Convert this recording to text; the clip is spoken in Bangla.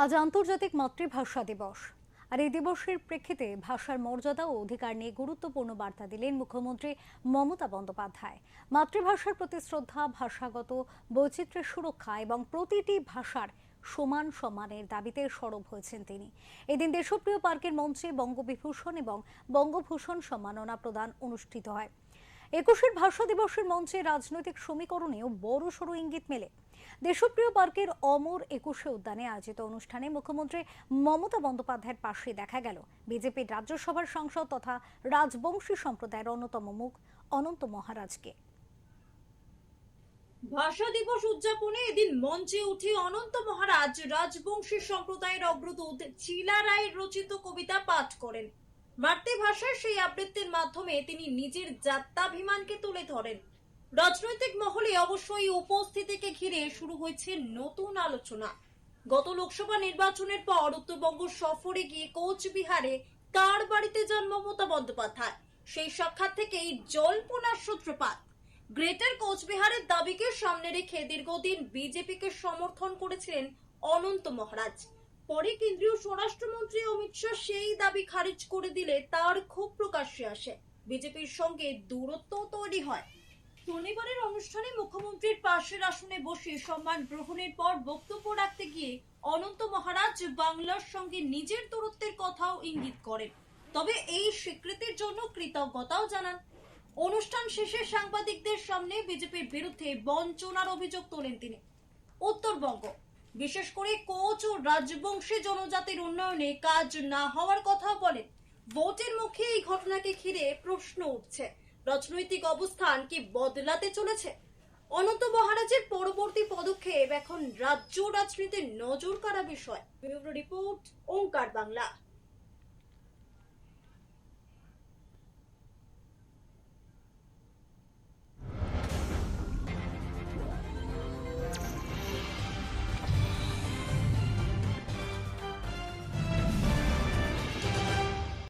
আজ আন্তর্জাতিক মাতৃভাষা দিবস। আর এই দিবসের প্রেক্ষিতে ভাষার মর্যাদা ও অধিকার নিয়ে গুরুত্বপূর্ণ বার্তা দিলেন মুখ্যমন্ত্রী মমতা বন্দ্যোপাধ্যায়। মাতৃভাষার প্রতি শ্রদ্ধা, ভাষাগত বৈচিত্র্যের সুরক্ষা এবং প্রতিটি ভাষার সমান সম্মানের দাবিতে সরব হয়েছেন তিনি। এদিন দেশপ্রিয় পার্কের মঞ্চে বঙ্গবিভূষণ এবং বঙ্গভূষণ সম্মাননা প্রদান অনুষ্ঠিত হয়। ২১ ভাষা দিবসের মঞ্চে রাজনৈতিক সমীকরণেও বড়সড় ইঙ্গিত মেলে। দেশপ্রিয় পার্কের অমর ২১ উদ্যানে আয়োজিত অনুষ্ঠানে মুখ্যমন্ত্রী মমতা বন্দ্যোপাধ্যায়ের পাশে দেখা গেল বিজেপির রাজ্যসভার সাংসদ তথা রাজবংশী সম্প্রদায়ের অন্যতম মুখ অনন্ত মহারাজকে। ভাষা দিবস উদযাপনে এদিন মঞ্চে উঠে অনন্ত মহারাজ রাজবংশী সম্প্রদায়ের অগ্রদূত চিলা রায়ের রচিত কবিতা পাঠ করেন। মাতৃভাষার সেই আবৃত্তির মাধ্যমে তিনি নিজের জাত্যাভিমানকে তুলে ধরেন। রাজনৈতিক মহলে অবশ্যই উপস্থিতিকে ঘিরে শুরু হয়েছে নতুন আলোচনা। গত লোকসভা নির্বাচনের পর উত্তরবঙ্গ সফরে গিয়ে কোচবিহারে কার বাড়িতে যান মমতা বন্দ্যোপাধ্যায়, সেই সাক্ষাৎ থেকেই জল্পনার সূত্রপাত। গ্রেটার কোচবিহারের দাবিকে সামনে রেখে দীর্ঘদিন বিজেপিকে সমর্থন করেছিলেন অনন্ত মহারাজ। পরে কেন্দ্রীয় স্বরাষ্ট্রমন্ত্রী অমিত শাহ সেই দাবি খারিজ করে দিলে তার ক্ষোভ প্রকাশ্যে আসে, বিজেপির সঙ্গে দূরত্ব তৈরি হয়। শনিবারের অনুষ্ঠানে মুখ্যমন্ত্রীর পাশের আসনে বসে সম্মান গ্রহণের পর বক্তব্য রাখতে গিয়ে অনন্ত মহারাজ বাংলার সঙ্গে নিজের দূরত্বের কথাও ইঙ্গিত করেন, তবে এই স্বীকৃতির জন্য কৃতজ্ঞতাও জানান। অনুষ্ঠান শেষে সাংবাদিকদের সামনে বিজেপির বিরুদ্ধে বঞ্চনার অভিযোগ তোলেন তিনি। উত্তরবঙ্গ, বিশেষ করে কোচ ও রাজবংশী জনজাতির উন্নয়নে কাজ না হওয়ার কথা বলেন। ভোটের মুখে এই ঘটনাকে ঘিরে প্রশ্ন উঠছে, রাজনৈতিক অবস্থান কি বদলাতে চলেছে? অনন্ত মহারাজের পরবর্তী পদক্ষেপ এখন রাজ্য রাজনীতির নজর কাড়া বিষয়। ব্যুরো রিপোর্ট, ওঙ্কার বাংলা।